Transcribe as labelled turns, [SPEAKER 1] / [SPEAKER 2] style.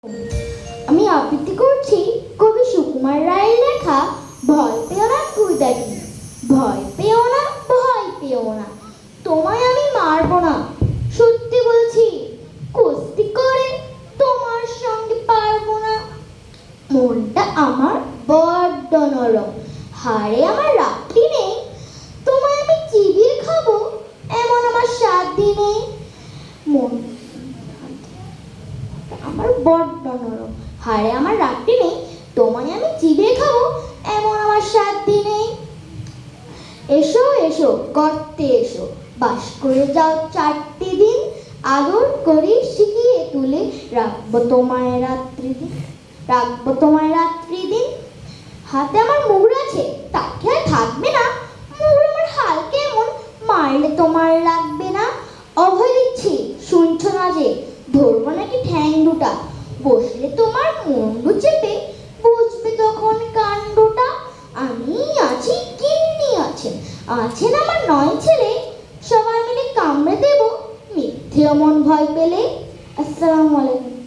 [SPEAKER 1] আমি আবৃত্তি করছি কবি সুকুমার রায়ের লেখা ভয় পেও না কুইদাটি। ভয় পেও না, ভয় পেও না, তোমায় আমি মারবো না, সত্যি বলছি, কুস্তি করে তোমার সঙ্গে পারবো না। মনটা আমার বড্ড নরম, হাড়ে আমার রাখি নেই, তোমায় আমি চিবিয়ে খাবো এমন আমার সাধ্য নেই। মন আমার বড্ড নরম, হাড়ে আমার রাখতে নেই, তোমায় আমি চিবিয়ে খাবো এমন আমার সাধ্য নেই। এসো এসো গর্তে এসো, বাস করে যাও 4টি দিন, আদর করে শিখিয়ে তুলে রাখবো তোমায় রাত্রি দিন, রাখবো তোমায় রাত্রি দিন। হাতে আমার মুগুর আছে, তাকে আর থাকবে না, মুগুর আমার হাল কেমন, মারলে তোমার লাগবে না। অভয় দিচ্ছি শুনছো না যে, ধরবো নাকি ঠ্যাং দুটা, বসলে তোমার মুন্ডু চেপে বুঝবে তখন কাণ্ডটা। আমি আছি, গিন্নি আছেন, আছেন আমার 9 ছেলে, সবাই মিলে কামড়ে দেব মিথ্যে অমন ভয় পেলে। আসসালামু আলাইকুম।